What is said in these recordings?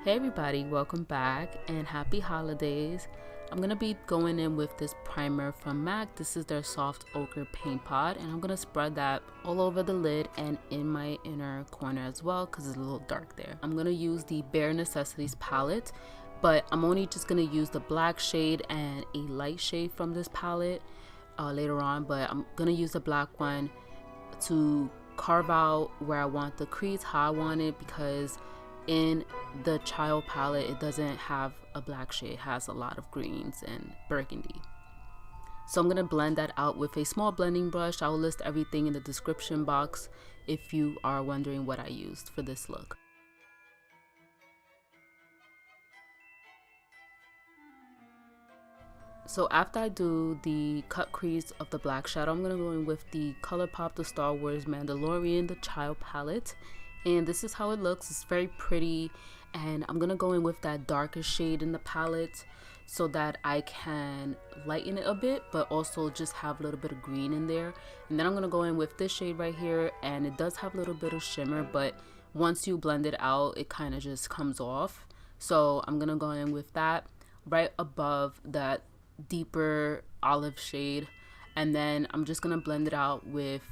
Hey everybody, welcome back and happy holidays. I'm going to be going in with this primer from MAC. This is their soft ochre paint pot, and I'm going to spread that all over the lid and in my inner corner as well because it's a little dark there. I'm going to use the Bare Necessities palette, but I'm only just going to use the black shade and a light shade from this palette later on, but I'm going to use the black one to carve out where I want the crease, how I want it, because in the child palette it doesn't have a black shade, it has a lot of greens and burgundy. So I'm going to blend that out with a small blending brush. I'll list everything in the description box if you are wondering what I used for this look. So after I do the cut crease of the black shadow, I'm going to go in with the ColourPop the Star Wars Mandalorian The Child palette. And this is how it looks. It's very pretty, and I'm gonna go in with that darker shade in the palette so that I can lighten it a bit but also just have a little bit of green in there. And then I'm gonna go in with this shade right here, and it does have a little bit of shimmer, but once you blend it out it kind of just comes off. So I'm gonna go in with that right above that deeper olive shade, and then I'm just gonna blend it out with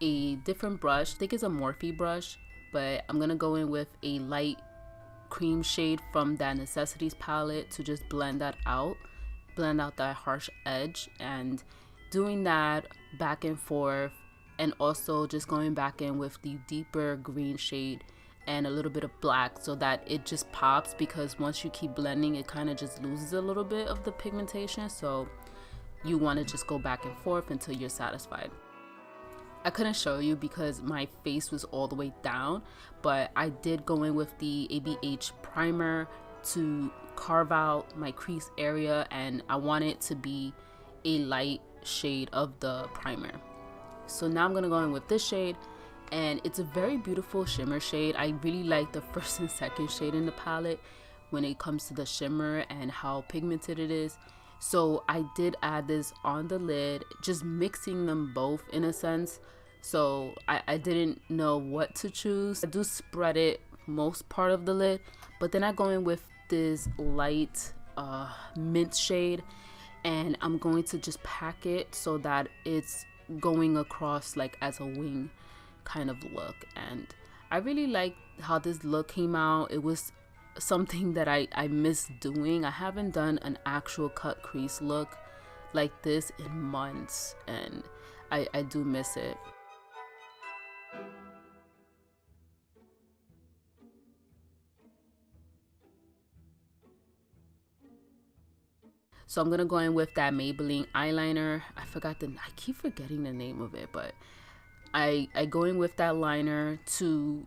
a different brush. I think it's a Morphe brush, but I'm gonna go in with a light cream shade from that Necessities palette to just blend that out, blend out that harsh edge, and doing that back and forth, and also just going back in with the deeper green shade and a little bit of black so that it just pops, because once you keep blending it kind of just loses a little bit of the pigmentation, so you want to just go back and forth until you're satisfied. I couldn't show you because my face was all the way down, but I did go in with the ABH primer to carve out my crease area, and I want it to be a light shade of the primer. So now I'm going to go in with this shade, and it's a very beautiful shimmer shade. I really like the first and second shade in the palette when it comes to the shimmer and how pigmented it is. So I did add this on the lid, just mixing them both in a sense. So I didn't know what to choose. I do spread it most part of the lid, but then I go in with this light mint shade, and I'm going to just pack it so that it's going across like as a wing kind of look. And I really like how this look came out. It was something that I miss doing. I haven't done an actual cut crease look like this in months, and I do miss it. So I'm gonna go in with that Maybelline eyeliner. I keep forgetting the name of it, but I go in with that liner to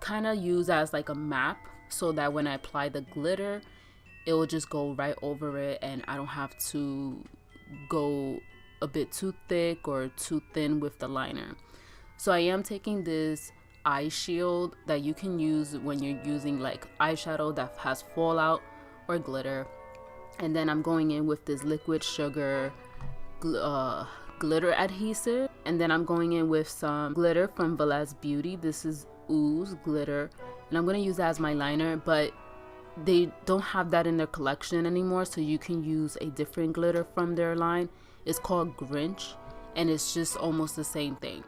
kind of use as like a map, so that when I apply the glitter it will just go right over it and I don't have to go a bit too thick or too thin with the liner. So I am taking this eye shield that you can use when you're using like eyeshadow that has fallout or glitter, and then I'm going in with this liquid sugar glitter adhesive, and then I'm going in with some glitter from Velez Beauty. This is Ooze Glitter, and I'm going to use that as my liner, but they don't have that in their collection anymore, so you can use a different glitter from their line. It's called Grinch, and it's just almost the same thing.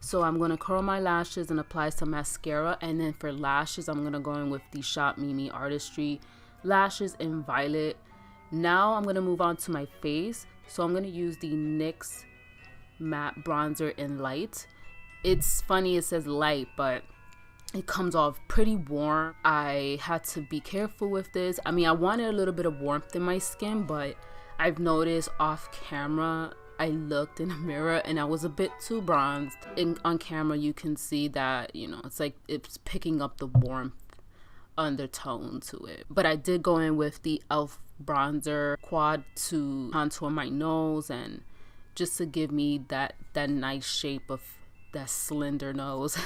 So I'm going to curl my lashes and apply some mascara, and then for lashes I'm going to go in with the Shop Mimi Artistry lashes in Violet. Now I'm going to move on to my face. So I'm going to use the NYX matte bronzer in light. It's funny, it says light, but it comes off pretty warm. I had to be careful with this. I mean, I wanted a little bit of warmth in my skin, but I've noticed off camera I looked in the mirror and I was a bit too bronzed. On camera you can see that, you know, it's like it's picking up the warmth undertone to it. But I did go in with the e.l.f. bronzer quad to contour my nose and just to give me that nice shape of that slender nose.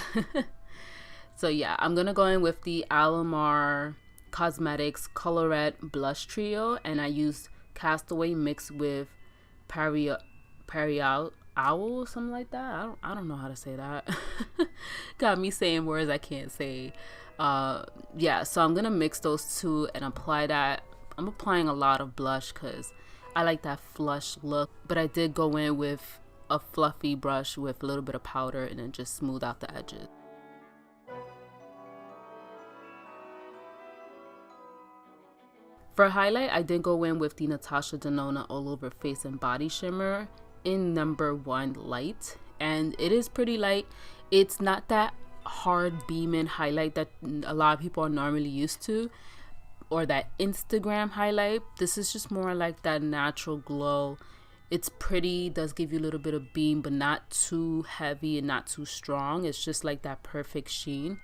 So yeah, I'm gonna go in with the Alamar Cosmetics Colorete Blush Trio, and I used Castaway mixed with paraiao, something like that. I don't know how to say that. Got me saying words I can't say. Yeah, so I'm gonna mix those two and apply that. I'm applying a lot of blush because I like that flush look, but I did go in with a fluffy brush with a little bit of powder and then just smooth out the edges. For highlight, I did go in with the Natasha Denona All Over Face and Body Shimmer in number 1 light, and it is pretty light. It's not that hard beaming highlight that a lot of people are normally used to, or that Instagram highlight. This is just more like that natural glow. It's pretty, does give you a little bit of beam, but not too heavy and not too strong. It's just like that perfect sheen.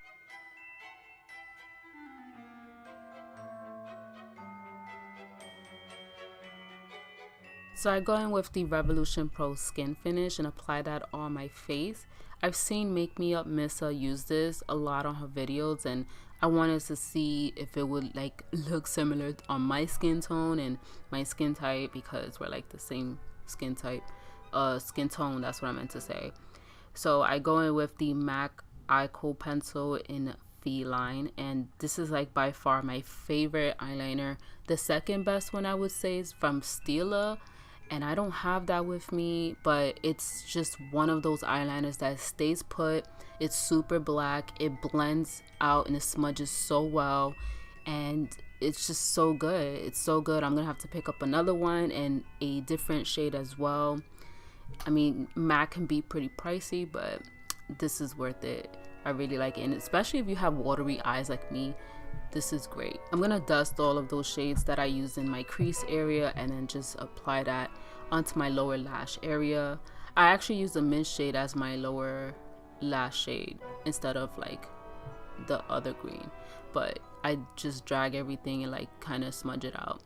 So I go in with the Revolution Pro Skin Finish and apply that on my face. I've seen Make Me Up Missa use this a lot on her videos, and I wanted to see if it would like look similar on my skin tone and my skin type, because we're like the same skin type, skin tone, that's what I meant to say. So I go in with the MAC Eye Kohl pencil in Feline, and this is like by far my favorite eyeliner. The second best one I would say is from Stila, and I don't have that with me, but it's just one of those eyeliners that stays put. It's super black, it blends out and it smudges so well, and it's just so good. It's so good. I'm gonna have to pick up another one in a different shade as well. I mean, MAC can be pretty pricey, but this is worth it. I really like it, and especially if you have watery eyes like me, this is great. I'm gonna dust all of those shades that I used in my crease area and then just apply that onto my lower lash area. I actually use the mint shade as my lower lash shade instead of like the other green, but I just drag everything and like kind of smudge it out.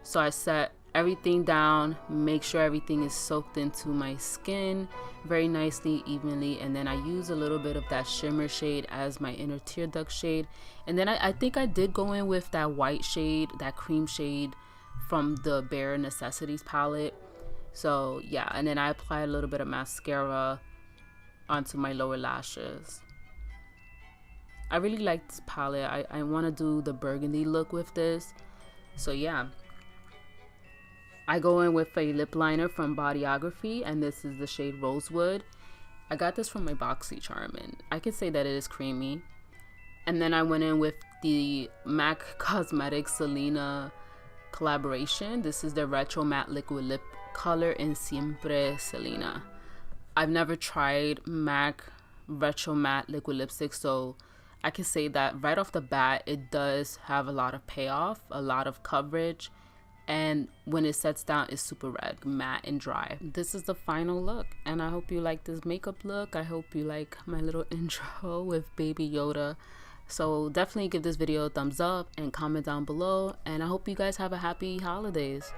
So I set everything down, make sure everything is soaked into my skin very nicely, evenly, and then I use a little bit of that shimmer shade as my inner tear duct shade. And then I think I did go in with that white shade, that cream shade from the Bare Necessities palette. So yeah, and then I apply a little bit of mascara onto my lower lashes. I really like this palette. I want to do the burgundy look with this. So yeah, I go in with a lip liner from Bodyography, and this is the shade Rosewood. I got this from my BoxyCharm, and I could say that it is creamy. And then I went in with the MAC Cosmetics Selena collaboration. This is the Retro Matte Liquid Lip Color in Siempre Selena. I've never tried MAC Retro Matte Liquid Lipstick, so I can say that right off the bat, it does have a lot of payoff, a lot of coverage, and when it sets down, it's super red, matte and dry. This is the final look, and I hope you like this makeup look. I hope you like my little intro with Baby Yoda. So definitely give this video a thumbs up and comment down below, and I hope you guys have a happy holidays.